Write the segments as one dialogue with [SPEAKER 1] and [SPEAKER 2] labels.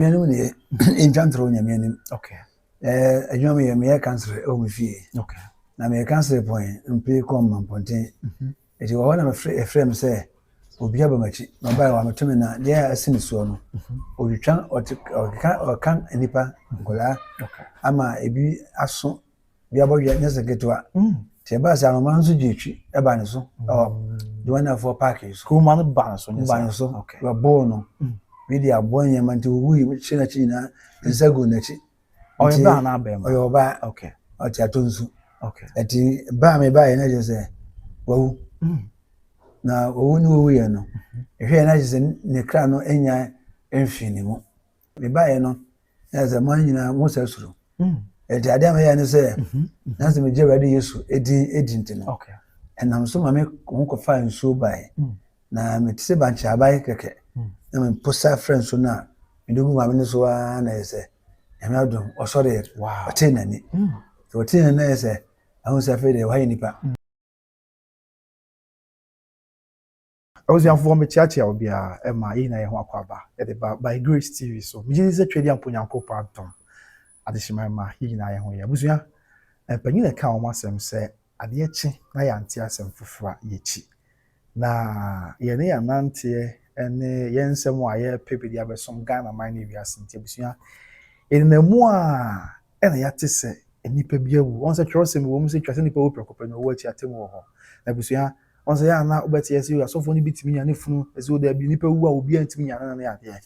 [SPEAKER 1] Mianu ne intwantro nyamianim.
[SPEAKER 2] Okay.
[SPEAKER 1] Adwuma me me cancer o me fie.
[SPEAKER 2] Okay.
[SPEAKER 1] Na me cancer point mpe kom mamponten. Eti wo na me frame say obi abamachi na ba wa metome na de asini so no. Odwitwan okan nipa ngola.
[SPEAKER 2] Okay.
[SPEAKER 1] Ama ebi aso bi abodwe nyese ketwa. Ti ba sa no manzo gitwi e ba ne so. The one for package.
[SPEAKER 2] Kuma no ba so
[SPEAKER 1] nyese. Ba so.
[SPEAKER 2] Okay.
[SPEAKER 1] Wa bo no. Media abonye manti wuyi china china nsago nachi.
[SPEAKER 2] Oyo ba na ba.
[SPEAKER 1] Oyo ba.
[SPEAKER 2] Okay.
[SPEAKER 1] Oti atonsu.
[SPEAKER 2] Okay.
[SPEAKER 1] Eti ba me ba na je say wawu. Na owu ni owu ye no. Ehwe na je say ne kra no enya emfini mu. Me ba ye no. Na ze man nyina mo sasuro. Eti ade ma ye ne say na se me je ready Yesu edi ntino.
[SPEAKER 2] Okay.
[SPEAKER 1] Enam so ma me ko fa nsuo bae. Na me tse ba ncha bae keke. Na me posa friend so na me dogu ma me so na yese emi adom osore ote nani so ote nani yese ahun sa fe de wa nipa
[SPEAKER 2] Ozianfo me chiachia obia e ma yi na ye ho akwaba e de by Grace TV so me ji se twedi amponyanko pantom adeshima ma yi na ye ho ye busua panyin e ka o masem se ade echi na ya ante asem fufura ye chi na ye ne ya nante ene yensem a ye pepedi abesom Ghana man na wiase nti busua enemu a ene yate se enipa biawu on se twosem wo mu se twase nipa wo prekopa no wo achi atem wo ho na busua on se ya na obeti yesi ya sofo ni bitimi ya ne funu ese oda bi nipa wu a obi antimi ya na ya de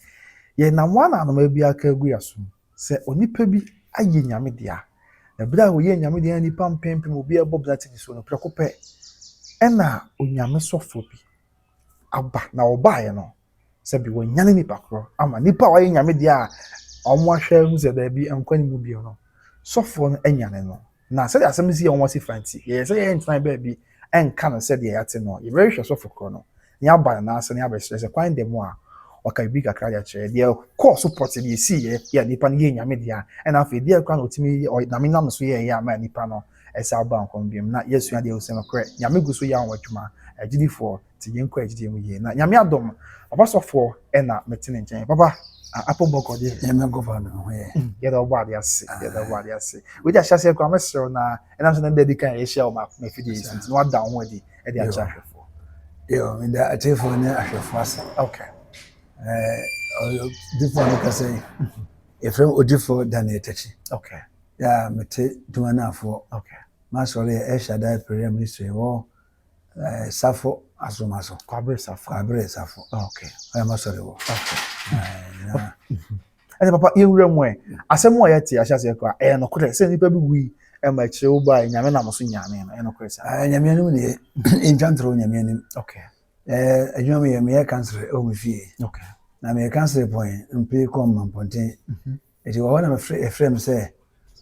[SPEAKER 2] ye na mo na no bi aka gu yaso se onipa bi aye nyame dia na bra wo ye nyame dia nipa mpempem obi ebo blati so no prekopa ena onyame sofo bi aba na oba ye no se bi wo nyane nipa kro ama nipa wa ye nyame dia omo ahwe hu se da bi enkwani mu bi no sofo no enyane no na se asem si ye omo si fanti ye se ye ntran ba bi enka no se de yate no ye very sure sofo kro no ni aba na ase ni aba se kwan dem a waka bi kakra ya che de course support de si ye nipa no ye nyame dia ena afi de kwa no timi na me nam so ye ama nipa no esa aba nkon biem na yesu ade o se no kre nyame gu so ya nwatuma agidi for ti yen kwa agidi mu ye na nyame adom aba sofo ena metene nchen papa apo bokodi
[SPEAKER 1] nyame gofa no ho ye
[SPEAKER 2] ye da oba de ase ye da oba de ase we ja hya se kwa mesro na ena so na de kan ye hya o ma fidi so nti no ada ho adi e de acha hwefo
[SPEAKER 1] yo me da atefo ne ahwefo ase
[SPEAKER 2] okay
[SPEAKER 1] difo no kase efrem odifo danetachi
[SPEAKER 2] okay
[SPEAKER 1] ya mete dumanafo
[SPEAKER 2] okay
[SPEAKER 1] ma sore e shada prayer ministry wo safo asomaso
[SPEAKER 2] kwabre safo okay
[SPEAKER 1] ya ma sore wo
[SPEAKER 2] okay ene papa ye wura mu asem o yete ahya se kwa no kure se nipa bi wi e ma kire wo ba nyame na so nyame no kure sa
[SPEAKER 1] nyame anu ne intwantro nyame anu
[SPEAKER 2] okay
[SPEAKER 1] adwuma me cancer o me fie
[SPEAKER 2] okay
[SPEAKER 1] na me cancer point mpe kom mamponten eti wo na me frame say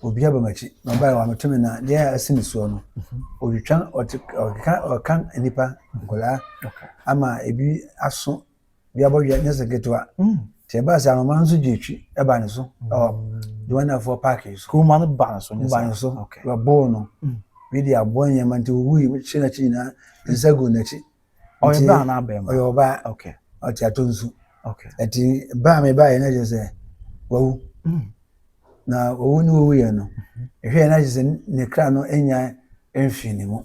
[SPEAKER 1] obi abamachi na ba wa metome na de asini so no odwitwan okan nipa ngola
[SPEAKER 2] okay
[SPEAKER 1] ama ebi aso bi abodwe nyese ketwa ti ba sa no manzo gitwi e ba ne so the one for package
[SPEAKER 2] kuma no ba so nyese
[SPEAKER 1] ba ne so
[SPEAKER 2] okay
[SPEAKER 1] wa bo no media abonye manti wuyi china china nsago nachi
[SPEAKER 2] oyo ba na ba
[SPEAKER 1] oyo ba
[SPEAKER 2] okay
[SPEAKER 1] oti atonsu
[SPEAKER 2] okay
[SPEAKER 1] eti ba me ba ye na je say wawu na owu ni owu ye no ehwe na je say ne kra no enya emfini mu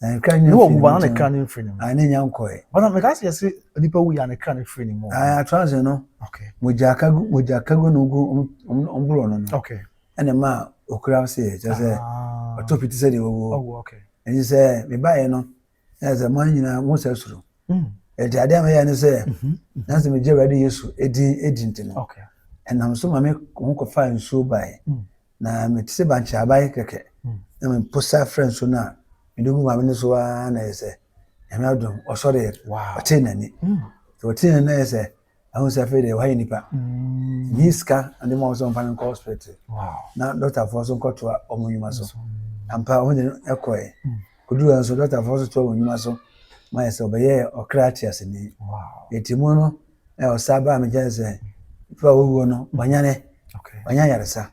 [SPEAKER 1] na ne kra nya
[SPEAKER 2] no owu ba na kra no emfini mu
[SPEAKER 1] ani nya nkoe
[SPEAKER 2] ona me ka se nipa wu ya ne kra no emfini mu
[SPEAKER 1] atranse no
[SPEAKER 2] okay
[SPEAKER 1] mojakago no go ombro no
[SPEAKER 2] okay
[SPEAKER 1] ene ma okura se je say otopiti se de owu
[SPEAKER 2] oh okay
[SPEAKER 1] eni say me ba ye no na ze man nyina mo sasuro eti ade ma ye ne say na se me je ready Yesu edi ntino
[SPEAKER 2] okay
[SPEAKER 1] enam so ma me ko fa nsuo bae na me tse ba ncha bae keke na me posa friend so na me dogu ma me so na yese emi adom osore ote nani so ote nani yese ahun sa fe de wa nipa niska ande mo so mpa ko hospital na doctor for so ko to omonyuma so ampa woni ekoe kuduru so doctor for so to omonyuma so ma yese obeye okratias ni etimo no osaba me jese fa wo no banyane
[SPEAKER 2] okay
[SPEAKER 1] banya yaresa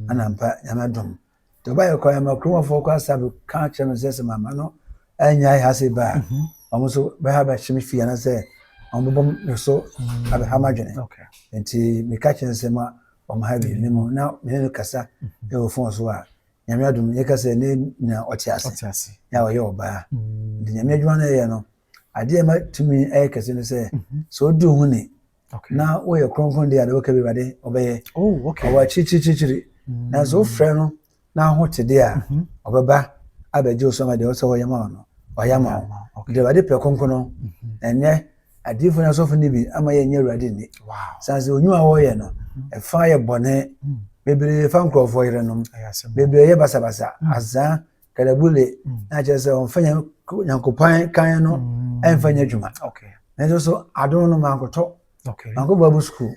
[SPEAKER 1] anampa yamadom to ba ye kwa makro fo kwa sabu ka che no se mama no anya ya se ba omo so ba ha ba shimi fi na se ombom me so abe ha madwene
[SPEAKER 2] Okay.
[SPEAKER 1] nti me ka kyensema ha bi ne mu na me no kasa e wo fon so a nyame adom ye kasa ne na otiase ya wo ye oba nti nyame adwuma na ye no ade ma tumi e kasa ne se so du hu ni na wo ye kronkron de ade wo ka bi bade obeye awa chichichichiri na so frɛ no na ho tede a obeba abeje so ma de wo so wo yama no oyama de bade pe kronkron no enye adifo na so fo ni bi ama ye nya urade ni sanse onyu a wo ye no e fa ye bone bebre fa nkrofo yere no bebre ye basabasa aza kalabule na je se on fanya nyankopan kan no en fanya djuma na so adon no mankoto manko babu school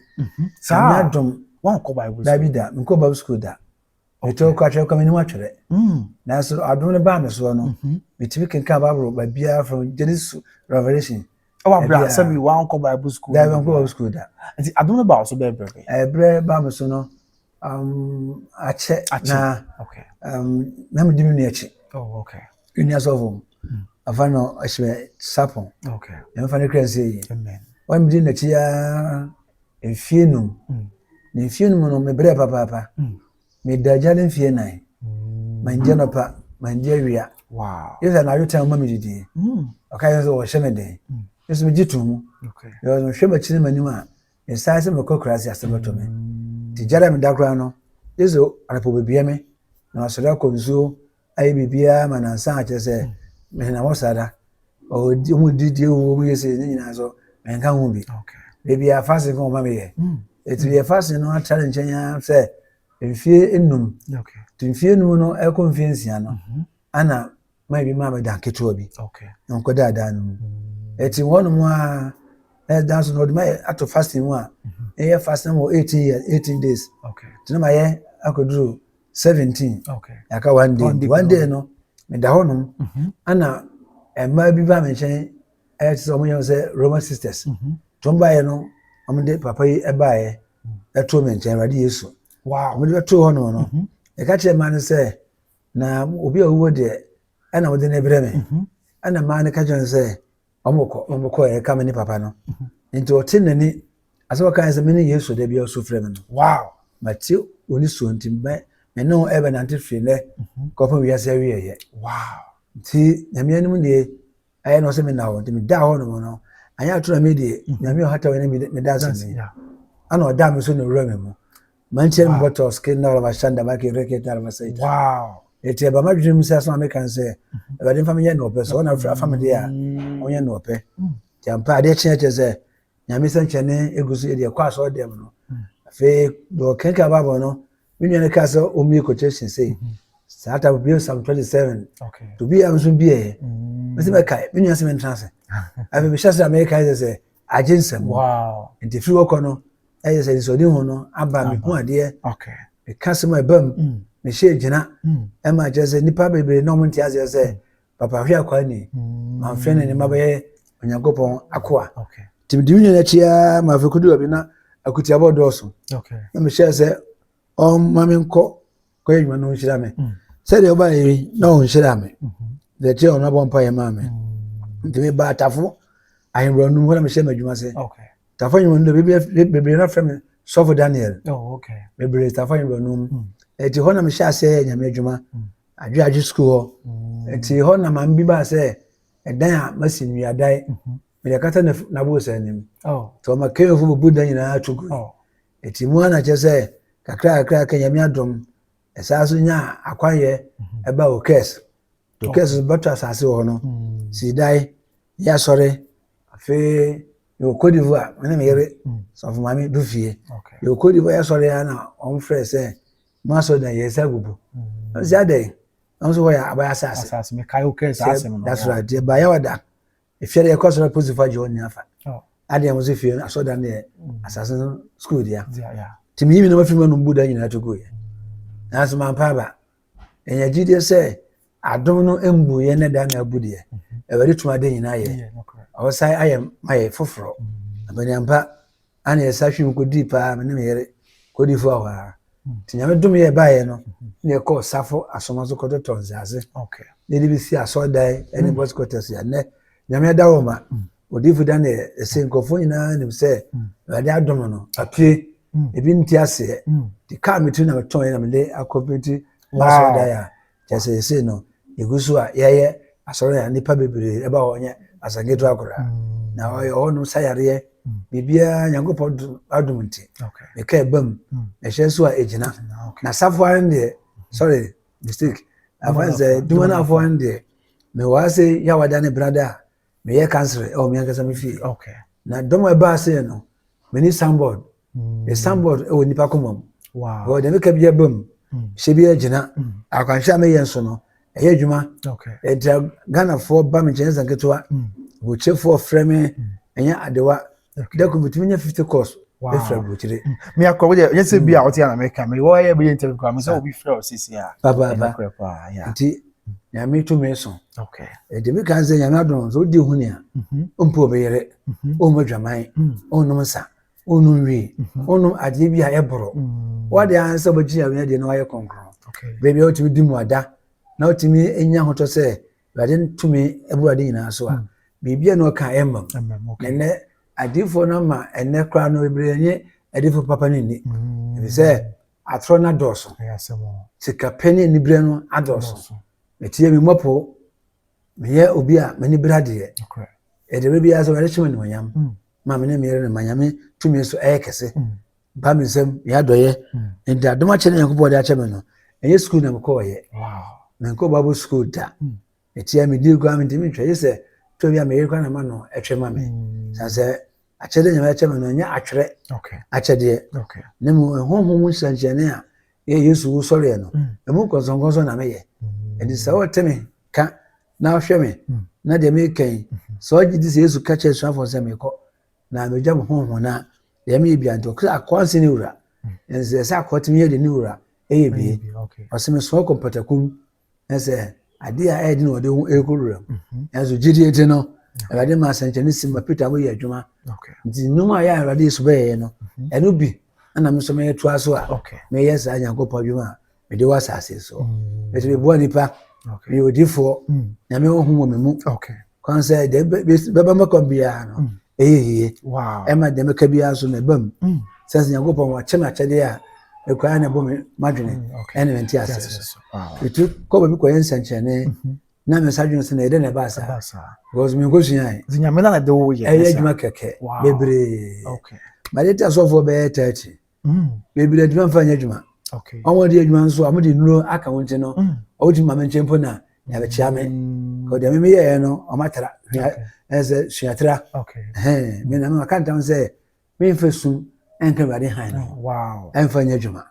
[SPEAKER 1] sa adom
[SPEAKER 2] wan ko bible
[SPEAKER 1] Davida nko babu school da eto kwa twa kwa ni watwere na so adom ne ba me so no bitimi kenka bible ba bia from Genesis Revelation
[SPEAKER 2] bra sabi wan ko bible school
[SPEAKER 1] da nko babu school da
[SPEAKER 2] nti adom ne ba so be
[SPEAKER 1] bre ba me so no ache na na me dimi ni ache unia so vom afano ashwe sapon e mfa ne kranse yi
[SPEAKER 2] amen
[SPEAKER 1] wa me dimi na chi ya enfienum ne enfienum no me bre papa me dajale enfie nan manje no pa manje wia yesa na yotan ma me didi okay so wo hye den yeso me jitu yo no hwe ma chine manim a esa se me kokrase asebato me ti jara me dakra no yeso arapo bebia me na asora konzo ayi bibia manansa a chese me na wosada o di mu didi wo mu yese ni nyina so me nka hu bi bibia fase ko ma me ye etu ye fase no a challenge nya se enfie enum enfie enum no e ko enfie nsia no ana ma bi ma da keto bi nko dada no eti wonu mu a dance no de ma ato fasting mu a e fasting mo 18 days tina ma ye akoduru 17 yaka one day no me da honum ana ma bi ba me chen so mo yo say Roman sisters tomba ye no amde papa yi e ba ye eto me chen radi Yesu mo de to honum no e ka che man say na obi a wo de ana wo de ne bre me ana man ka chen say omoko e ka me ni papa no nti o tinani aso ka say me ni Yesu de bia so frɛ me no mati oni so ntimbe me no ebe na ntifre le ko fa wi ase wi ye nti nyame anim ne aye no se me na ho nti me da ho no no anya atuna me de nyame hata we me da se me ana o da me so no wura me mu manche me bottle skin na ba shanda ba ke reket na ba sai eti ba ma dwum se aso American se ba de family no pe so na family a onye no pe jampa ade cheche se nyame san chene egusu e de kwa so dem no fe do kenka babo no minu ne ka so omi quotation say sata bi Psalm 27 to be am so bi e mese be kai minu ase men trance afi bi shasa America say agensem nti free work no e say so di ho no aba me hu ade e ka se ma bam me she gina e ma je say nipa bebe no mo nti ase say papa hwe akwa ni ma fre ne ma be Onyankopon akoa tim di minu na chia ma fe kudu obi na akuti abodo so na me share say mami nko ko yima no nshira me say de oba yi na on nshira me de che ona bon pa ye ma me de me ba tafo ahimro nu ho na me share madwuma se tafo yima ndo bebe na frɛ me Sofo Daniel bebe tafo yima nu eti ho na me share say nyame adwuma adwaji school eti ho na ma mbi ba say edan a masinu ya dai me kata na bo say nim to ma kefo bu dan nyina atugu eti mu ana che say kakra nyame adom esaso nya akwaye eba okes to kes bata asase ho no si dai ya sore afi yo Côte d'Ivoire me me yere so for mami du fie yo Côte d'Ivoire ya sore ya na on frɛ say ma so da yesa gugu si adai on so ya aba asase
[SPEAKER 2] me kai okes asem no
[SPEAKER 1] that's right e ba ya wada e fie ya kwasora posifa je on afa ade mo so fie aso da ne asase school dia timi yimi no mafirma no mbuda nyina to go ye na so man pa ba enya gide se adom no embu ye ne da na abude e wari tuma de nyina ye o sai ayem maye foforo abani ampa ana ye sa hwim ko dipa me ne me yere ko difo awa tinyame dum ye ba ye no ne ko safo asomazo ko to tonzaze ne di bi si asodai eni boss quarters ya ne nyame da wo ma odifu dan e se nkofo nyina nim se ade adom no apie ebi nti ase di ka metu na meton na mele akopeti baso da ya jese se no egusu a yeye asoro ya nipa bebre eba onye asangeto akora na oyo no sayare bibia nyankopɔ adom nti me ka bam me hye so a ejina na safo ande sorry mistake afanze dumana afo ande me wase ya wada ne brada me ye cancer o me akasa me fi na dom eba ase no me ni soundboard the soundboard o nipa komam o de me ka bia bam hye bia ejina akwanhya me ye nso no eye adwuma e Ghana fo ba me chenza nketoa bo chefo frame enya adewa da ko bitumi nya 50 course e fra bo chire
[SPEAKER 2] me akọ we ye se bia oti na America me wo ye be interview kwa me so obi fra o sisi a
[SPEAKER 1] papa nti ya me to me so e de me kan se nya na don so di hu ne a ompo be yere o madwaman o no msa o no wi o no ade bia e boro wo de ansa bo ji ya de no aye konkron baby o timi di mu ada na o timi enya hoto se bade tumi ebuade nyina so a bibia no ka emam nene adifo na ma ene kra no ebrenye adifo papa ni ebi se atro na doso sika peni ni bre no adoso metie mi mopo meye obi a mani brade e de bia so wale chima ni wanyam ma me ne mere na manyame tumi so kese ba mi sem ya doye nda doma chene yankopɔ de ache me no enye school na mko ye me nko babo school da etie mi di gwa mi ntimi twa yese to bia me yekwa na ma no etwe ma me sanse achede nyama eche me no nya atwere achede ne mu honhom nsanchene a ye Yesu wo sɔre no emu konsonkonso na me ye edi sa wo temi ka na hwɛ me na de me kan so gidi se Yesu ka che suafo se me kɔ na me gya honhom na de me bia nto kra akwanse ni wura ense sa akɔtemi ye de ni wura eye bi ɔse so kompatakum ense ade a edi no de ho ekorura enso gidi enti no awade ma sanchene simba Peter mo ye adwuma nti numa ya awade so be ye no eno bi ana me so me to aso a me yes anyankopɔ adwuma me de wasase so me be bo nipa me odifo na me ho mo me mu kan say de be ba makombia no ehihie e ma de me ka bia so me bam sase nyankopɔ wa chema chede a e kwa na bo me madwene ene menti asase so etu ko ba bi ko yen sanchene na me sadwene se na ede na ba sa because me go suan
[SPEAKER 2] zinyame na de wo ye
[SPEAKER 1] adwuma keke bebre but it is of be 30 bebre adwuma fa nya adwuma onwo de adwuma nso amode nuro aka wonte no owuti mama nchempo na ya be chia me ko de me ye no o matara eze suatra me na ma kan tan se me fesum enka bade han no enfa nya adwuma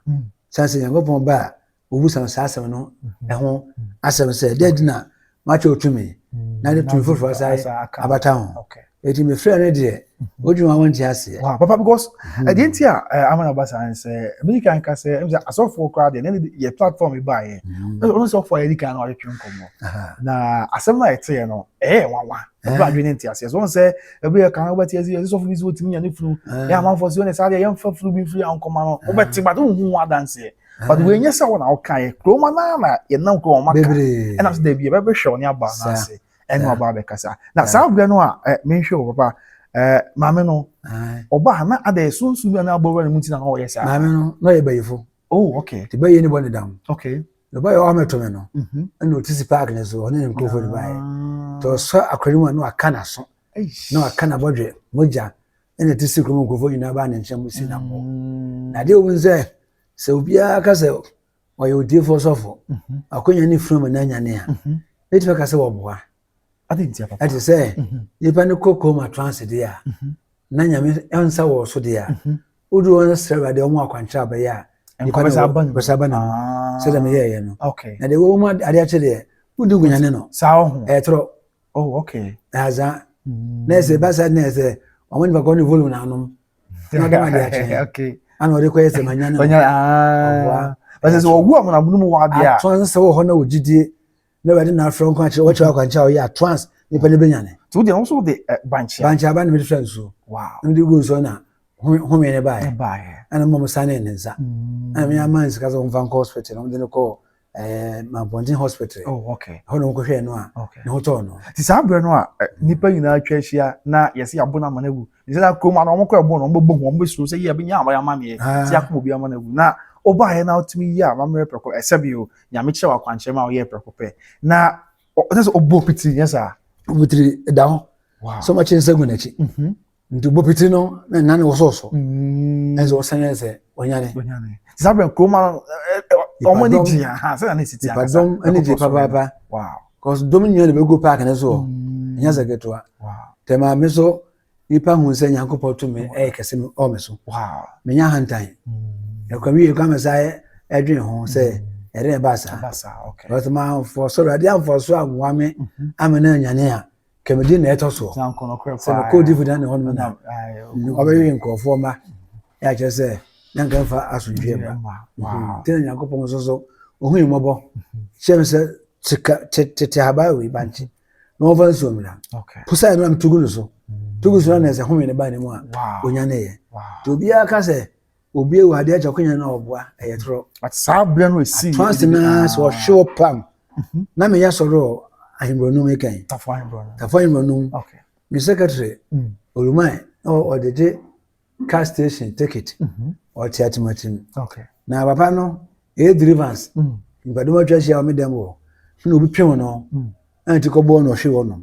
[SPEAKER 1] sanse nyangopon ba obusan saasem no ho asem se dead na macho otumi na de tumi foforo sai abata ho eti me frɛ ne de odwuma wonti ase
[SPEAKER 2] papa because the entia amana basa and say me kan ka say em say asofo crowd and ye platform e buy e no software e kan na retwe nkomo na asem na ete no wawa ba adwene entia ase so say e be kan obati ase sofo bi so timi nya ne furu ya manfo so ne sa de ye mfa furu bi furu ankoma no obati ba do hu adanse but we nyesa wona okan kroma na ye nam ko maka e na so de bi e be hwe oni aba na ase eno aba be kasa na sa bre no a me hwe papa mame no oba na ade sunsu bi na aboro ne mutina na o yesa
[SPEAKER 1] mame no no ye bayifo
[SPEAKER 2] okay
[SPEAKER 1] te bayi ni bone dam no bayi o meto me no na otisi park ne so ne nkofo ni bayi to so akwarimu na aka na so na aka na bodwe moja ene tisi kromo nkofo nyina ba ne nkyem musi na mo na de o nze se obia aka se o ye odifo sofo akonya ni from na nya ne a eti ka se wo boa
[SPEAKER 2] adentia papa
[SPEAKER 1] ati say nipa ne kokko ma transit dia na nyame ensa wo so dia odu won server de omo akwancha ba ya nipa ne ba na se da me ye no na de wo ma ade a chede odu gunyane no
[SPEAKER 2] sa ho
[SPEAKER 1] tro aza na se ba sa na se omo ni ba ko ni volume na anom na ga ma dia che ana ore ko yese manyane
[SPEAKER 2] ba se wo gu am na bunu mu wa dia
[SPEAKER 1] transit se wo ho na ogidie na wadi na afro nko ache wacha akwancha o ya trans ni pele benyane
[SPEAKER 2] so they also the banchi
[SPEAKER 1] ba ni friend so ndi go so na ho me ne bae ana mo sane ne nza ana me amanzi kaza mfa hospital no ndi ko Mabontin Hospital.
[SPEAKER 2] Oh, okay.
[SPEAKER 1] Hono ko hwe no a.
[SPEAKER 2] Okay.
[SPEAKER 1] Ne hoto no.
[SPEAKER 2] Ti saa bre no a nipa nyina atwa ahia na yesi abona managu. Ni se na kroma na omko ebo no ombo ombo suru se ye benya amaya mame. Ti akọ obi amanagu. Na oba he na otimi yi a mamre preko esebio nyame kye wa kwanche ma oye preko pe. Na that's obo piti yes sir.
[SPEAKER 1] Obutiri da ho.
[SPEAKER 2] Wow.
[SPEAKER 1] So much nsagu na chi. Nti obo piti no na nane wo so. Enzo osan se onyane.
[SPEAKER 2] Ti saa bre kroma omo ni ji ha se na siti aka.
[SPEAKER 1] Padom energy papa.
[SPEAKER 2] Wow.
[SPEAKER 1] Cause dominion na be go park na so. Nya zageto.
[SPEAKER 2] Wow.
[SPEAKER 1] Tema me so nipa hu se Nyankopɔ to me kese me o me so.
[SPEAKER 2] Wow.
[SPEAKER 1] Me nya hantan. Ekwawi e kwa mesai edwen ho se ere ba sa.
[SPEAKER 2] Okay.
[SPEAKER 1] But ma for so radi am for so amwa me amena nyane a kemedi na eto so.
[SPEAKER 2] San kono kra
[SPEAKER 1] Se no code dividend ho no na. Obewe nkofo ma ya che se nyanka fa asundwe ba.
[SPEAKER 2] Wow.
[SPEAKER 1] Tena Nyankopɔ so ohu imobo. Shem se tete habawe banchi. No over so mra.
[SPEAKER 2] Okay.
[SPEAKER 1] Pusa no am tugu no so. Tugu so na se ho me ne ba ne mu a. Onyane ye.
[SPEAKER 2] Wow.
[SPEAKER 1] To bia ka se obi ewu ade acha kwanya na oboa eyetro.
[SPEAKER 2] But saa bre no esi.
[SPEAKER 1] Trust na so show pam. Na me ya soro ahimbronu me kan. Tafo ahimbronu.
[SPEAKER 2] Okay.
[SPEAKER 1] The secretary Olumai or the car station ticket or theatermatin.
[SPEAKER 2] Okay.
[SPEAKER 1] Na papa no e drivers. Mbadoma twashi a me dem wo. Na obi twen no. Anti ko bo no hwe wo no.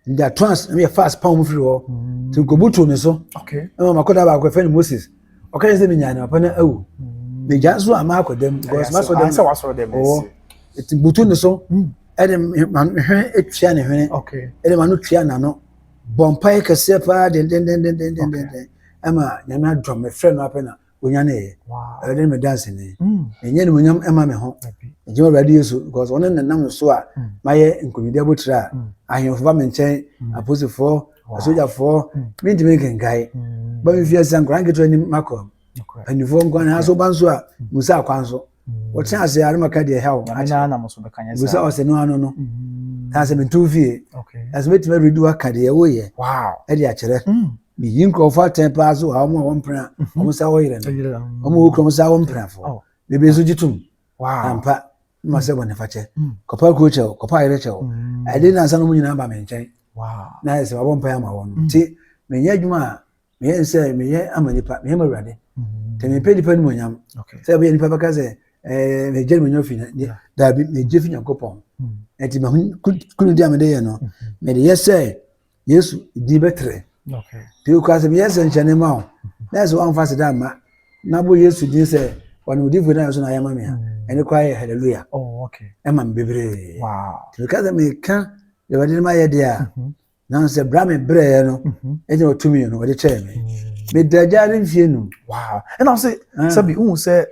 [SPEAKER 1] Nda trans me fast pound free wo. Tin ko butu ne so.
[SPEAKER 2] Okay.
[SPEAKER 1] Makoda ba ko fe Moses. Okay, say me nyane papa na awu. Me janso ama akodem because maso dem.
[SPEAKER 2] Say waso dem.
[SPEAKER 1] Oh. It butu ne so. Edem hwe etwa ne hwene.
[SPEAKER 2] Okay.
[SPEAKER 1] Edem anu twa na no. Bompai kase pa den. Ama nyame adom me frɛ no apena onyane ye.
[SPEAKER 2] Wow.
[SPEAKER 1] Edem me dance ni. Enye ne monyam ema me ho. Ejima radio Yesu because one nam so a maye nkomidi abotira ahemfo ba me nkyɛn aposifo asojafo me ntime kenkai ba me fia san kran keto ni makom anifo nkwan ha so banso a musa akwan so wote ase are maka de hell
[SPEAKER 2] ana na muso be kanya sa
[SPEAKER 1] musa ose no ano no ta se me tu fie
[SPEAKER 2] okay
[SPEAKER 1] as me time redu aka de wo ye
[SPEAKER 2] wow
[SPEAKER 1] e de akere me yin crofo tempa so ha mo mpra mo sa wo yire no mo wo kro mo sa wo mpra fo me be so jitum
[SPEAKER 2] wow
[SPEAKER 1] ampa ma se bone fache kopa ko chew kopa ire chew ade na sanu mu nyina ba me nkyɛn
[SPEAKER 2] wow
[SPEAKER 1] na se ba bon pa ya ma wo no ti me nya adwuma me yen se me ye amanipa me mawrade te me pedi pa ni monyam se be nipa baka se me je me nyofi na da bi me je fi Nyankopɔn enti ma kunu dia me de ye no me de yese Yesu di betre
[SPEAKER 2] okay
[SPEAKER 1] ti ko ase me yese nkyene ma o na se wan fa se da ma na bo Yesu di se wanu di fu na so na ya ma me ha eni kwa ye hallelujah
[SPEAKER 2] oh okay
[SPEAKER 1] ema bebre
[SPEAKER 2] wow
[SPEAKER 1] ti ka se me ka de wadi ma ye dia na se bra me bre no enti o tumi no wadi che me dajare mfie no
[SPEAKER 2] wow and I say sabi un say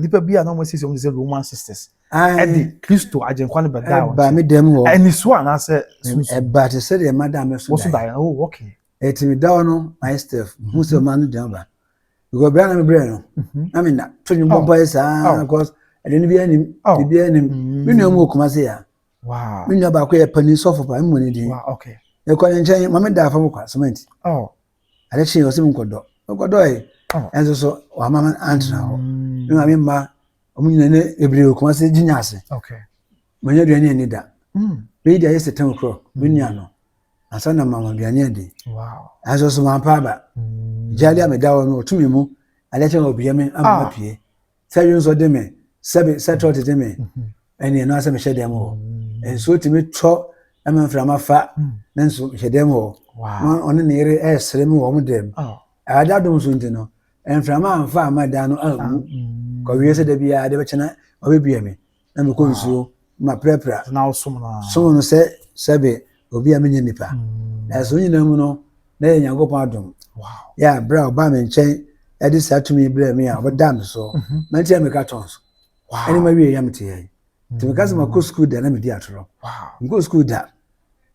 [SPEAKER 2] nipa bia na mo sisi o say Roman sisters edi Kristo agenkwa ne beda
[SPEAKER 1] ba me dem wo
[SPEAKER 2] eni so ana say
[SPEAKER 1] e ba te se de madam so
[SPEAKER 2] so da oh okay
[SPEAKER 1] eti me da no my staff who say man dem ba because bra na me bre no na me na to nyi bomba esa because eden bia ni bia ni me nu mu kuma se ya
[SPEAKER 2] wow
[SPEAKER 1] me nu ba ko ye pani sofo pa mo ni di
[SPEAKER 2] wow okay
[SPEAKER 1] e ko nchen ma me da fa mo kwa cement ale chi o se mo kodo e enzo so wa mama antra ho me ma me ma o mu nyane ebire kuma se ginya ase
[SPEAKER 2] okay
[SPEAKER 1] manya duane ni da be dia yese 10 o'clock me nya no asana mama duane di
[SPEAKER 2] wow
[SPEAKER 1] enzo so ma pa ba jali a me da wo no tumi mu ale che obi me amma pie se yun so de me sebe settle de me eni na ase me hye dem ho enso timi tro ama mframa fa nanso hye dem ho
[SPEAKER 2] wow
[SPEAKER 1] one ne ire esre me wo mu dem ada dum so ntino mframa amfa amada no amu ko wiese de bia de be chena obebia me na me ko nsuo ma prepra
[SPEAKER 2] na osum na
[SPEAKER 1] so no se sebe obi amenye nipa na so nyina mu no na Nyankopɔn adom
[SPEAKER 2] wow
[SPEAKER 1] ya bra oba me nchen e de satumi bra me a obeda me so mantia me ka tons
[SPEAKER 2] wow
[SPEAKER 1] eni ma wie ya mete ye ti me kasa ma ko school da na me di atoro
[SPEAKER 2] wow
[SPEAKER 1] me ko school da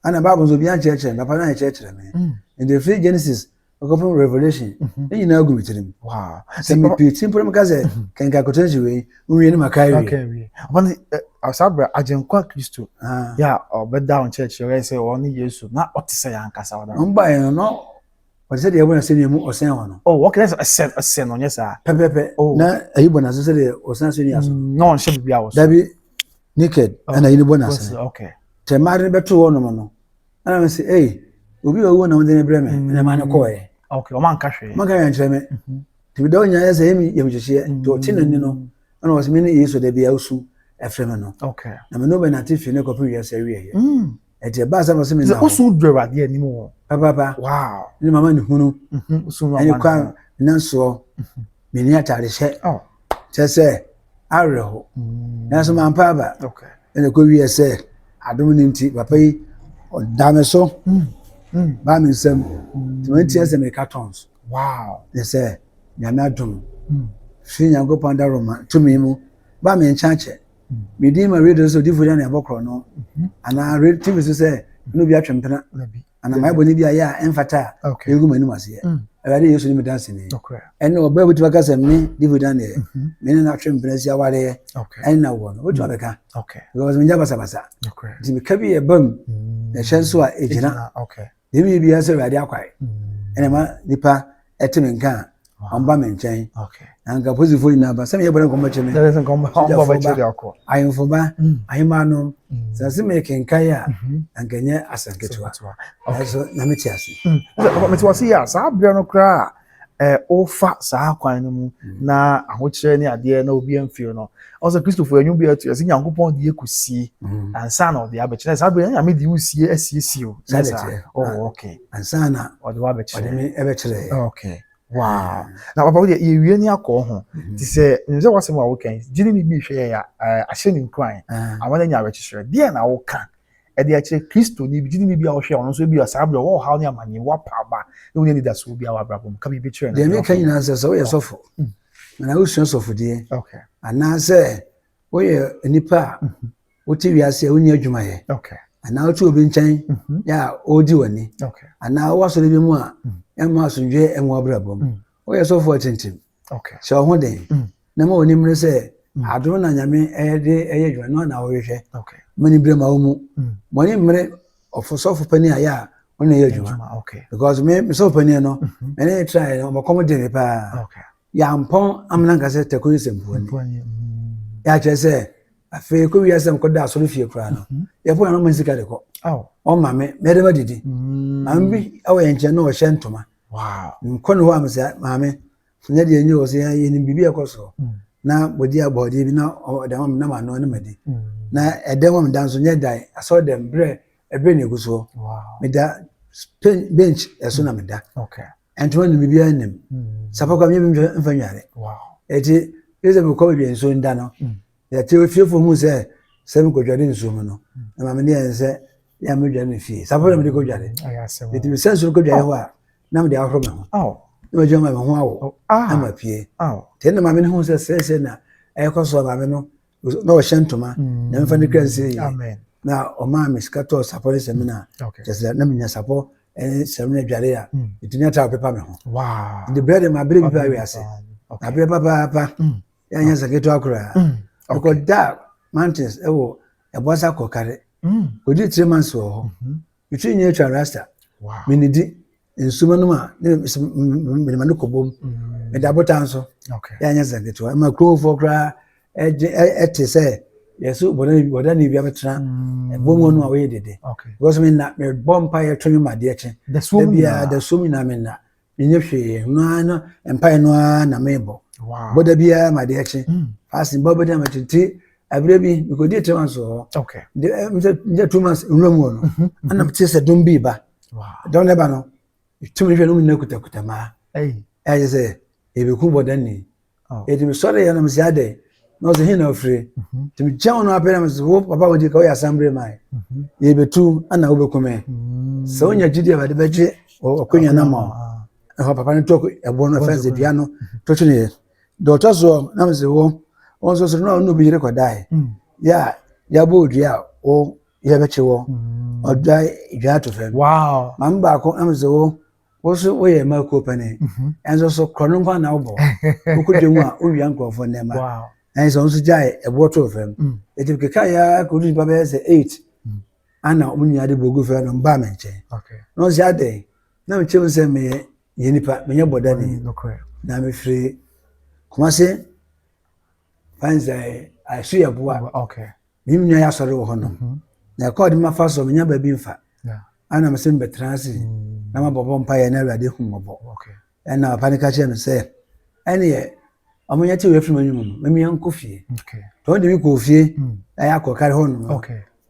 [SPEAKER 1] ana bible so bi an church na pa na church me in the free Genesis from Revelation you know go with
[SPEAKER 2] wow
[SPEAKER 1] se me pi simple me kasa kan ka kotenji we unwie ni makai we
[SPEAKER 2] okay we upon asabra agenkwa Kristo ya obeda on church you say oni Yesu na otise ya nkasa wada
[SPEAKER 1] mba ye no what say dey won say ni mu osen ho no
[SPEAKER 2] oh okay let's ascend on yes
[SPEAKER 1] pepepe na ayibo na so say dey osen so ni aso
[SPEAKER 2] no on ship bia wo
[SPEAKER 1] dabi naked ana yini bonus
[SPEAKER 2] okay
[SPEAKER 1] te mare beto wo no no ana me say obi owo na won de bre me na ma ne ko e
[SPEAKER 2] okay o man ka hwe
[SPEAKER 1] maka yan kyerɛ me te bi da onya ya say mi yemhyehyɛ to ti nani no ana wo se me ne yeso da bia usu efrɛ me no
[SPEAKER 2] okay
[SPEAKER 1] na me no be na te fi ne ko pi yesa wie e te ba sa mo se me na
[SPEAKER 2] usu dwara de ani mo
[SPEAKER 1] papa
[SPEAKER 2] wow
[SPEAKER 1] ni mama ni hunu
[SPEAKER 2] usu mama
[SPEAKER 1] ani kwa nanso me ni atare hye
[SPEAKER 2] oh
[SPEAKER 1] kyɛ sɛ areho nanso man pa ba
[SPEAKER 2] okay
[SPEAKER 1] ene ko wie sɛ adom ni nti papa yi o da me so ba mi nsam ti me ntia sɛ me cartons
[SPEAKER 2] wow
[SPEAKER 1] ne sɛ nyame adom fi nyankopɔn da roma to me mu ba me nchache me di ma radio so di fuja na abokro no ana radio tv so sɛ no bi atwempena ana mai boni bi aya emfata egu mani mase awade yesu ni me dance ni ene oba buti baka sɛ me di fuja na me na atwempena si aware ene na wo no buti baka because me njaba sabasa di me kabi e bam na hyenso a ejina demi bi ase awade akwai ene ma nipa etime nka amba me nkyɛn anka posifo ina ba sɛ me yɛbɔ nkomba kyeme
[SPEAKER 2] there is nkomba ba kyere akɔ
[SPEAKER 1] ayemfo ba ayemano sɛ se me kenkai a anka nye asanketewa so na me ti ase
[SPEAKER 2] me ti wase ya saa bere no kra ofa saa kwan no mu na ahokyere ne ade na obi amfio no also Christopher anyu bi atu ase nyankopɔn de ekusie ansa na ɔde abɛkyerɛ saa bere nya me de usie asiesie o oh okay
[SPEAKER 1] ansa na
[SPEAKER 2] ɔde wa abɛkyerɛ
[SPEAKER 1] ɔde me ɛbɛkyerɛ
[SPEAKER 2] okay wow na papa we ye wie ni akɔ ho ti sɛ nze wasɛm a wo kan gini ni bi hwɛ ya ahyɛ ni nkran amana nya abɛkyerɛ deɛ na wo ka ɛde akyerɛ Kristo ni bi gini ni bi a wo hwɛ ɔno so bi saa bere wo ha ne amane wa pa ba ne wo ni da so bi a wa brabom ka bi kyerɛ na
[SPEAKER 1] deɛ me kan nyina sɛ sɛ wo yɛ sɔfo na wo sua sɔfo deɛ
[SPEAKER 2] okay
[SPEAKER 1] ana sɛ wo yɛ nipa wo ti wiase wo ni adwuma yɛ
[SPEAKER 2] okay
[SPEAKER 1] ana wo ti obi nkyɛn ya odi wani
[SPEAKER 2] okay
[SPEAKER 1] ana wo asɔre bi mu a ɛma asundwe ɛmo abrabom wo yɛ sɔfo atentim
[SPEAKER 2] okay
[SPEAKER 1] sɛ ho den na ma oni mre sɛ adom na nyame ɛde ɛyɛ adwuma no na wo hwehwɛ
[SPEAKER 2] okay
[SPEAKER 1] mani bre ma wo mu mani mre ofosɔfo pani a ya ɔna yɛ adwuma
[SPEAKER 2] okay
[SPEAKER 1] because me sɔfo pani no me ne try no makom de me pa
[SPEAKER 2] okay
[SPEAKER 1] ya mpɔn amna nka sɛ takoyi sempuani ya kyerɛ sɛ afei ko wiase m kɔda asɔre fie kora no yɛpo na no masika de kɔ ɔma me mɛde ma didi maame bi awɔ yɛ nkyɛn na ɔhyɛ ntoma
[SPEAKER 2] wow
[SPEAKER 1] nkɔ ne hɔ am sɛ maame nyɛ deɛ nyɛ wɔ sɛ yɛnim biribi ɛkɔ so na bɔdi abɔde bi na ɔda ma na ma no ne madi na ɛdɛm wɔ meda nso nyɛ dan asɔ dɛm brɛ ɛbrɛ ne egu so meda bench ɛso na meda ɛntoma ne biribi anim sapa kwa mnyɛ bi mfa nware ɛti yɛsɛ mekɔ baabi nso nda no yɛte fiefo hu sɛ sɛ mekɔdware nsuo mu no na maame ne yɛn sɛ yɛ medware no fie sapa na mede kɔdware ɛti mesɛ nsuo kɔdware hɔ a na mede ahoro me ho na magya ma me ho awo na mapie nti ɛna maame ne hu sɛ sɛsɛ na ɛyɛkɔ so maame no na ɔhyɛ ntoma na memfa ne kra nsɛ yie na ɔmaa me sika tɔɔ sapɔ ne sɛmi no a kyɛ sɛ na menya sapɔ ɛne sɛmi no adware a ɛtumi ata pepa me ho nti berɛ de maberɛ bi pa awiase aberɛ papaapa yɛanyɛ saketo akoraa ɛkɔda mountains ɛwɔ ɛbɔsa kɔkare kɔdi 3 months wɔ hɔ metwi nyɛ atwa rasta menedi nsuma no a mede ma no kɔbom mede abota nso yɛanyɛ saketo ma kuromfoɔ koraa ɛte sɛ yɛso bɔda ne bi abɛtena ɛbom no a wɔyɛ dede because menna mebɔ mpa yɛtɔ me madeɛ kye da som nyinaa menna menyɛ hwee no mpae no a na mebɔ bɔda biara madeɛ kye fasten bɔbɛda matete aberɛ bi mekɔdi 3 months wɔ hɔ nyɛ 2 months nwura mu wɔ no ana mete sɛ dɔm bi ba dɔm ne ba no tumi hwɛ no mu nyina kutakuta maa ɛyɛ sɛ ɛbɛku bɔda ni ɛti mesɔre yɛ no mesɛ adɛ na ɔsɛ hena ofire nti mekyia wo no apɛ na mesɛ wo papa wodi ka woyɛ asambere mae yɛbɛtu ana wobɛkume sɛ wonya gyidi a bade bɛgye ɔkɔnya no ma ɛhɔ papa no tɔ ɛbɔ no ɛfɛ sɛ dua no tɔtwe ne yɛ dɛ ɔtɔ soɔ na mesɛ wo wɔn nso so na ɔno obi yere kɔdae yɛ yɛabɔ odua a wo yɛbɛkye wɔ ɔdwa dua ato fam ma me baako na mesɛ wo so woyɛ ma kuo pani ɛnso so korɔ no nkwa na wobɔ wokɔdwa mu a wowia nkurɔfoɔ nnɛma ɛnso sɛ wo nso gyae ɛboɔ too fam ɛti keka yɛ kɔdu nipa bɛyɛ sɛ 8 ana ɔmo nyinaa de bɔgu fam no mbaa me nkyɛn na ɔsɛ adɛn na mekyerɛ mu sɛ meyɛ nipa menyɛ bɔdani na mefiri Kumase fansa asu yɛ boa me nua ya sɔre wɔ hɔ no na ɛkɔɔ de ma fa so menya baabi mfa ana me sɛ mbɛtena ase na mabɔbɔ mpaeɛ na Awurade hu mmɔbɔ ɛna papa no ka kyerɛ me sɛ ɛneɛ ɔmonyɛ te wɔ afiri m'anim no memia nkɔ fie tɔ ɔde me kɔ fie ɛyɛ akɔkare hɔ no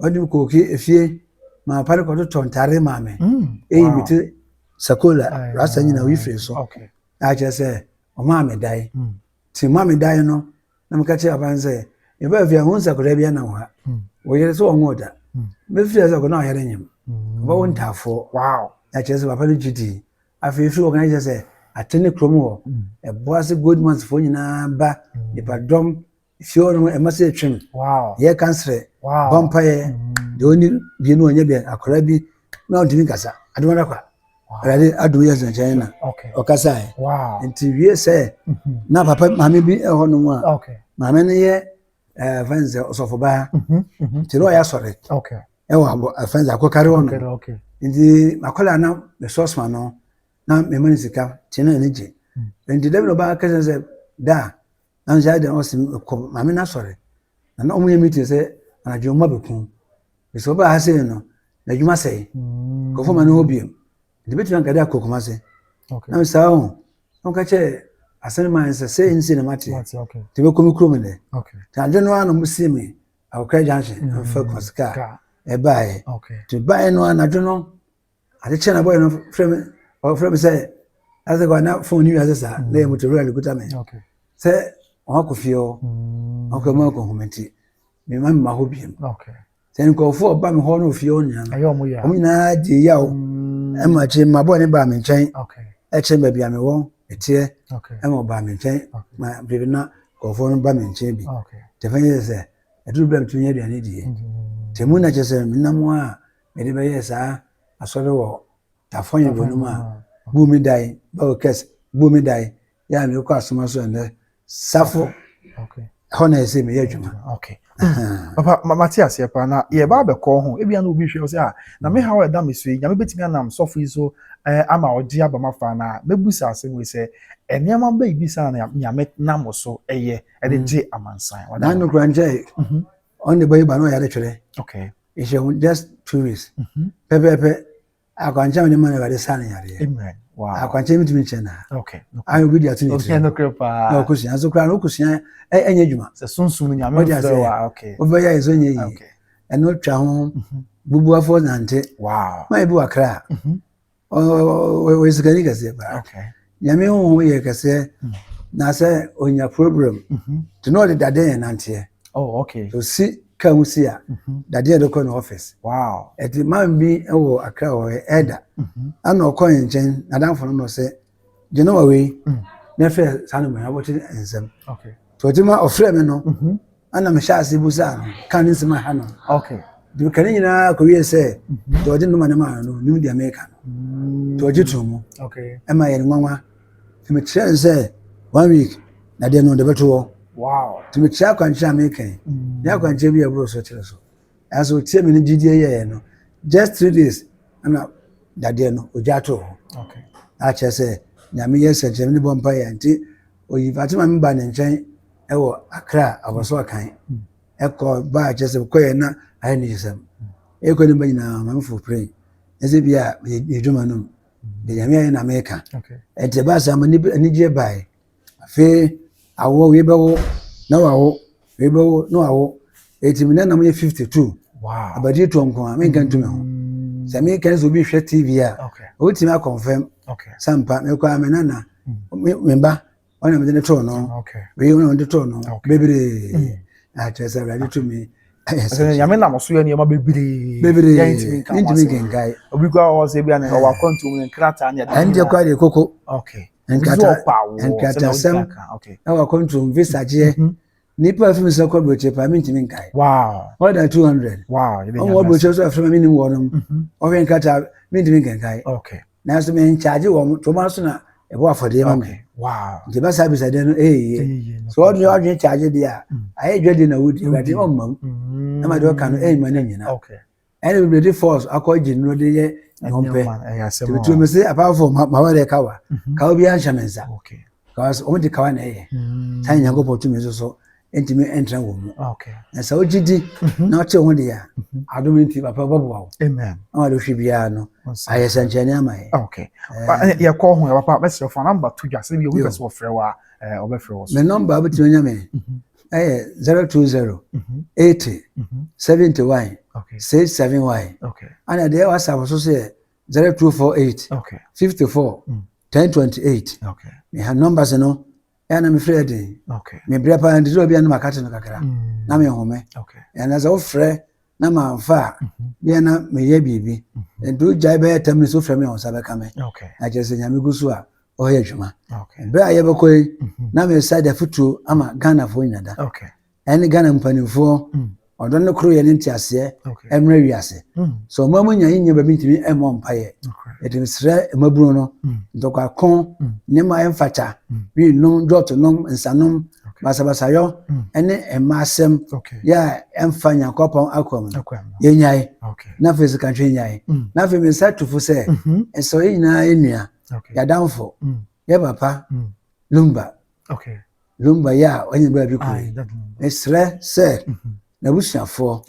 [SPEAKER 1] ɔde me kɔ fie ma papa no kɔtotɔ ntare ma me ɛyi me te sakola rasa nyina wɔifiri so akyerɛ sɛ ɔmaa me dae nti ɔmaa me dae no na meka kyerɛ papa no sɛ yɛbaa fie a ho nsakora bi anam ha wɔyere sɛ ɔnwo da mɛfiri sɛ kɔna ɔyere nyem ɔbɛwo ntaafoɔ akyerɛ sɛ papa no gyidii afei firi wɔkana kyerɛ sɛ atene kurom hɔ ɛboa sɛ goldmansfoɔ nyinaa ba nipadɔm fie hɔ no ɛma sɛ ɛtwem yɛ kansere bɔmpayɛ deɛ ɔni bienu ɔnyɛ bi akɔra bi na ɔntumi kasa adomada kwa Awurade adom yɛ sɛnkyɛn na ɔkasae nti wie sɛ na papa maame bi ɛhɔ nom a maame no yɛ fɛnsɛ ɔsɔfobaa nti na ɔyɛ asɔre ɛwɔ fɛnsɛ akɔkare hɔ no nti makɔla na mesɔsma no na mema no sika nti na ɛne gye nti da bi na ɔbaa kɛsɛ sɛ da na nhyɛ ade na ɔse kɔ maame no asɔre na ɔmo yɛ meeting sɛ anadwo ma bɛku sɛ ɔbaa ha sei no na adwuma sɛe kɔfo ma no hɔ biom nti bɛtumi ankade akɔkɔma se na mesaa ho na ɔka kyerɛ asɛne ma sɛ sɛ nsi na mate nti bɛkɔ me kurom dɛ nti adwo no a na mosie me akɔkra junction mfa kɔsika ɛbaeɛ nti baeɛ no a nadwo no ade kyerɛ na bɔyɛ no frɛ me sɛ asɛ kɔ na phone ni wiase saa na yɛ motowura lekuta me sɛ ɔkɔ fie hɔ ɔkɔ mu akɔ home nti mema mema hɔ biam sɛ nkɔɔfoɔ ɔba me hɔ no ofie hɔ nyinaa ɔmo nyinaa gye yaw ɛma kye mabɔ ne baa me nkyɛn ɛkyerɛ baabi a mewɔ ɛteɛ ɛma ɔbaa me nkyɛn ma biribi na nkɔɔfoɔ no ba me nkyɛn bi tɛfɛ yɛ sɛ ɛduru bɛrɛ metumi nyɛ aduane die tɛmu na kyerɛ sɛ menam a mede bɛyɛ saa asɔre wɔ tafɔ yɛ bɔnum a bumi dae bawo kɛse bumi dae yɛ a mekɔ asoma so ɛnɛ safo hɔ na ɛsɛ meyɛ adwuma
[SPEAKER 2] papa mate aseɛ paa na yɛba bɛkɔ ho ebia na obi hwɛ sɛ na me haw ɛda me so yi nyame bɛtumi anam sɔfo yi so ama ɔgye abama fa na mɛbusa asɛm wei sɛ nneɛma ba ibi sa na nyame nam so ɛyɛ ɛde gye amansan
[SPEAKER 1] na no kura nkyɛ on the boy ba no yɛde twere it's just 2 weeks pepepe akwankyɛ ne ma na bɛde sa ne yare
[SPEAKER 2] amen wow
[SPEAKER 1] akwankyɛ mitumi nkyɛ na ayo bi dia tuni
[SPEAKER 2] no krepa
[SPEAKER 1] na okusia so kura no okusia enye adwuma
[SPEAKER 2] sɛ sunsun nyame fɛ wa
[SPEAKER 1] obɛyɛ iso nye yi ɛno twa ho bubuafo nante
[SPEAKER 2] wow
[SPEAKER 1] ma ebi wakra o isikani kase ba nyame ho yɛ kase na sɛ onya problem to know that day nante so si ka musia dade e dokɔ no office
[SPEAKER 2] wow
[SPEAKER 1] eti man bi ɛwɔ akra wɔ ɛda ana ɔkɔ nkyɛn adamfo no sɛ gye no we na fɛ sanu me abɔte nsɛm to tima ɔfrɛ me no ana me hyɛ ase bu sa no ka ne nsɛm ha no de ka ne nyinaa kɔ wie sɛ to ɔde no ma ne ma no nim de America no to ɔgye to mu ɛma yɛ nwanwa te me kyerɛ sɛ 1 week na de no de bɛto
[SPEAKER 2] wow
[SPEAKER 1] to me kyerɛ kwankyerɛ America ya kwankyerɛ bi ɛbro so kyerɛ so aso tie me ne gidie yɛ no just 3 days ana dade no ogya to a kyerɛ sɛ nyame yɛ sɛ kyerɛ ne bɔ mpa yɛ nti oyi Fatima me ba ne nkyɛn ɛwɔ Accra abɔso akan ɛkɔ ba kyerɛ sɛ kɔ yɛ na ayɛ ne yisam ɛkɔ ne ba nyinaa mamfo pray ɛsɛ bi a yɛdwuma no de nyame ayɛ na America ɛnti ba sɛ amani gye bae afei awo we bɛwo na wawo we bɛwo na wawo eti me na mo yɛ 52
[SPEAKER 2] wow
[SPEAKER 1] abadi to nko a me nka ntumi ho sɛ me kan so bi hwɛ TV a o ti ma confirm sampa me kwa me nana me ba ona me de to no we ona de to no bebre a chesa ready to me
[SPEAKER 2] nyame nam so yɛ nneɛma bebre
[SPEAKER 1] yɛntimi kenkai
[SPEAKER 2] obi kwa wɔ sɛ bia na ɔwɔ akɔntum ne krata ne
[SPEAKER 1] ɛnde kwa de koko
[SPEAKER 2] nkata
[SPEAKER 1] sam ɛwɔ akɔntum visa gye nipa afim sɛ kɔ broche pa me ntimi nkai
[SPEAKER 2] wow
[SPEAKER 1] more than 200
[SPEAKER 2] wow
[SPEAKER 1] ɔwɔ broche so afim me nim wɔ no ɔhwɛ nkata me ntimi kenkai na so me charge wɔ to ma so na ɛbɔ afɔde ma me
[SPEAKER 2] wow
[SPEAKER 1] nti ba service ade no so ɔdwe charge de a ayɛ dwade na wudi dwade ɔmmam na ma de ɔka no ma na nyina ɛne be de force akɔ gye no de yɛ nyɔmpɛ to me say apart from ma wa de kawa bi anhya mensa because o de kawa na ɛyɛ tan nyango pɔtu me so entimi entra wo mu
[SPEAKER 2] Okay.
[SPEAKER 1] na sa ogidi na oche ho de ya adom nti papa bobo wo
[SPEAKER 2] Amen.
[SPEAKER 1] ama do hwe bia no ayesa nchani amaye
[SPEAKER 2] Okay. Ya call ho ya papa best phone number to just be we best offer wa obefre wo.
[SPEAKER 1] Me number abeti onya me 020 80 71
[SPEAKER 2] Okay.
[SPEAKER 1] 671
[SPEAKER 2] Okay.
[SPEAKER 1] ana de WhatsApp so say 0248
[SPEAKER 2] Okay.
[SPEAKER 1] 54 1028
[SPEAKER 2] Okay.
[SPEAKER 1] me ha numbers no ya na me frɛ den
[SPEAKER 2] Okay.
[SPEAKER 1] me bra pa ndi do bia no makate no kakra na me home
[SPEAKER 2] Okay.
[SPEAKER 1] ya na za wo frɛ na ma fa bia na me ye bibi ndu jai be tam so frɛ me on sa be ka me
[SPEAKER 2] Okay.
[SPEAKER 1] na je se nyame gusu a o ye dwuma
[SPEAKER 2] Okay.
[SPEAKER 1] bra ye be koi na me side futu ama Ghana fo nyada
[SPEAKER 2] Okay.
[SPEAKER 1] ene Ghana mpanimfo odon no kro ye ne ntiase emre wiase so mamu nya yin ba mitimi emo mpaye etim sre emaburu no ndokwa kon ne ma emfacha wi num dot num nsanum basabasayo ene emasem ya emfanya kopon akom ye nyai na fezi kan twe nyai na fe me satufu se eso yina enua ya danfo ye papa lumba lumba ya onye ba bi ko esre se na busuafo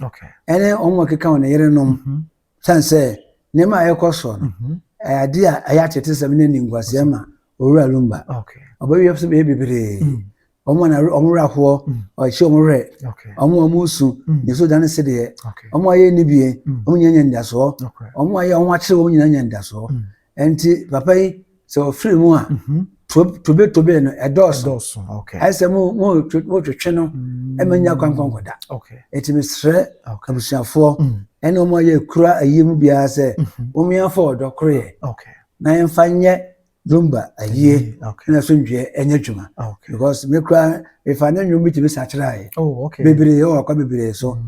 [SPEAKER 1] ene onwo keka won yere nom sanse ne ma yekoso no ade a ayatete sem ne ningwase ma owura lumba obawi yefse be bibire omo na omura ho o chi omure omo omusu ne so dan se de omo aye ni bie omo nyanya ndaso omo aye onwa kire omo nyanya ndaso enti papa yi so free mu a tobe no edos ase mo twetwe no emanya kwankwankoda eti misre abusuafo ene omo ye kura ayim bia se omiafo odokore na emfanye lumba aye na so ndwe enye dwuma because me kura if an enyu mi tibi sachirai bebere o akwa bebere so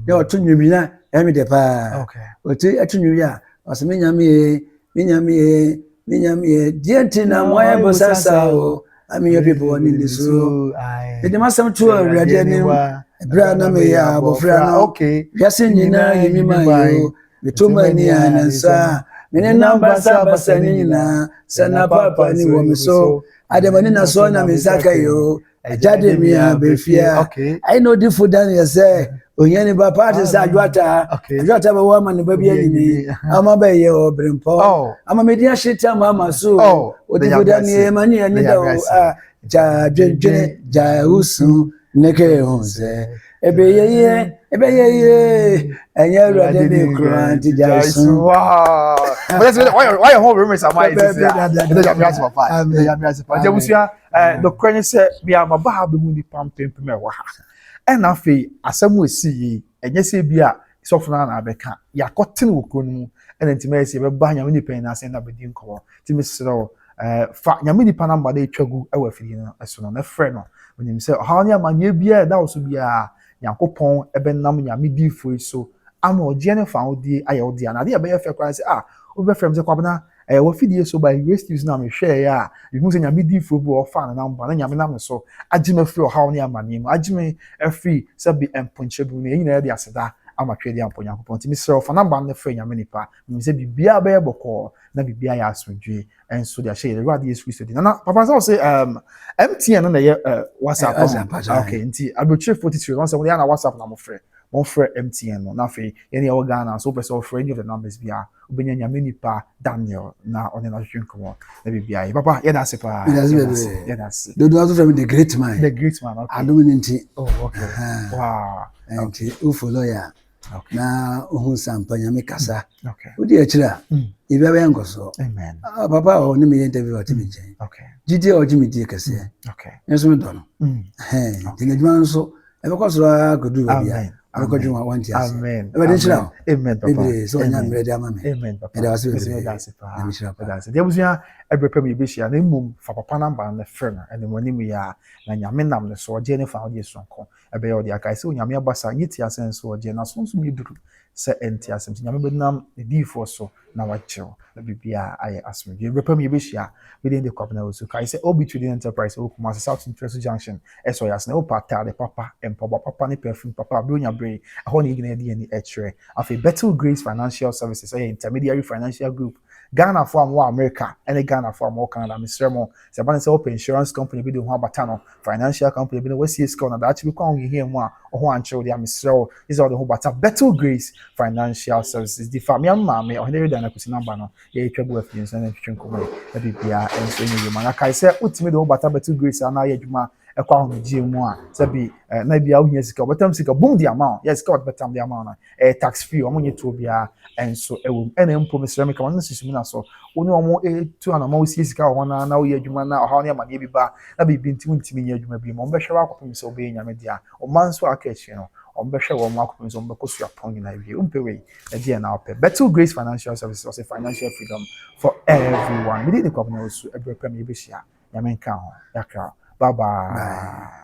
[SPEAKER 1] ye otu nwumi na emi de pa otu etu nwumi a oseme Minyami dienti na mwaye bosasa o ami your people in this so it must some to ready any bra na me ya bofra na
[SPEAKER 2] okay
[SPEAKER 1] yase nyina yimi mayo bituma ni anansa mene namba basa nyina sana papa ni wo me so ademani na so na me saka yo ajade mi abefia I know the food than you say onyani ba party sa adwata be wo ma ne ba bia nyini ama ba ye obrempo ama media shita mama so odifuda ni e mani ani da ja dwedwe ja usu neke honse ebe ye enye rode ni kranti ja usu
[SPEAKER 2] wow but why home rumors am I this ya the me ask papa the me ask papa jebusia the kwenye se bia maba be hu ni pampem me wa ha na fe asem esi yi enye se bia sofuna na abeka yakote no kro nu ena ntima esi be ba nya ni pen na se na be di nko timi sero fa nya ni pa namba na etwagu e wa firi no eso no na frɛ no onim se ha nya manye bia da oso bia yakopon ebe nam nya me di foi so ama oje ne fa odi aye odi ana de be ye fe kwa se obe frem se kwabna wa fidie so by rescues na me hwe ya you say nya me di foi bo ofa na namba na nya me nam so agime free ha oni amane mu agime free se be emponche bu na yin na de aseda ama twede ampo yakopon ti mi sre ofa namba na free nya me nipa me se bibia be boko na bibia ya asodwe enso de ahye the radio is Christ na papa say MTN na ye WhatsApp okay nti abotire 43 once we na WhatsApp na mo frɛ MTN no na fe ye ne o Ghana so person for any of the numbers bia obenya nya menipa Daniel na one na hwehwe nkomo na bibia papa ye da se pa ye da se
[SPEAKER 1] do also from the great man
[SPEAKER 2] okay
[SPEAKER 1] adominti
[SPEAKER 2] okay wow
[SPEAKER 1] nti u follow ya na ohun sampa nyame kasa
[SPEAKER 2] okay
[SPEAKER 1] odi akira ibe be nkoso
[SPEAKER 2] amen
[SPEAKER 1] papa o ne me interview ati me jen
[SPEAKER 2] okay
[SPEAKER 1] gidi o jimi di kase
[SPEAKER 2] okay
[SPEAKER 1] enso me do no dinadwuma nso ebe koso akodu bia akodu wa wanti ase ebe de chira
[SPEAKER 2] amen papa
[SPEAKER 1] ebe so nya mre de ama me
[SPEAKER 2] amen papa
[SPEAKER 1] ebe wase
[SPEAKER 2] ebe da se pa da se de busia ebe pem ye behia na mum fa papa namba na frɛ no ene woni mu ya na nyame nam ne so oje ne fa odi sonko ebe ye odi aka se onyame abasa nyiti asenso oje na so mi duru se enti asem nyame bednam ne difo so na wachew na bibia aye asmedwe ebe pem ye behia within the company also kai se obi trading enterprise o kuma South Interest Junction eso yas na o pata de papa empoba papa ne perfume papa bronya bre ho ne igina de ni echre afi Battle Grace Financial Services intermediary financial group Ghana for more America and Ghana for more Canada Mr. Mo se ban say open insurance company bi de ho abata no financial company bi no we see score na da chi bi kwa ho here mu a ho anche de Mr. is all the ho bata Better Grace Financial Services the family mama o here da na kusi number no ye twabu afin so na twetwe nkomo e bibia enso ni yema na kai say utimi de ho bata Better Grace ana ye adwuma ekwa ho gye mu a say bi na bia wo nya sika betam sika boom the amount yes sika betam the amount na tax free o mo nye to bia enso ewo ena mpo Mr. Meka wan sisimu na so oni omo tu ana ma wo sie sika ho na wo ye adwuma na ho na ma ne bi ba na bibi ntimi nya adwuma bi mo mbehwe akopem so be nya me dia o man so aka echi no o mbehwe wo mo akopem so mbekosu apon na wie umpewe e dia na ope Better Grace Financial Services was a financial freedom for everyone. We did the company also every time you be share. Yamenka ho yakra. Bye bye.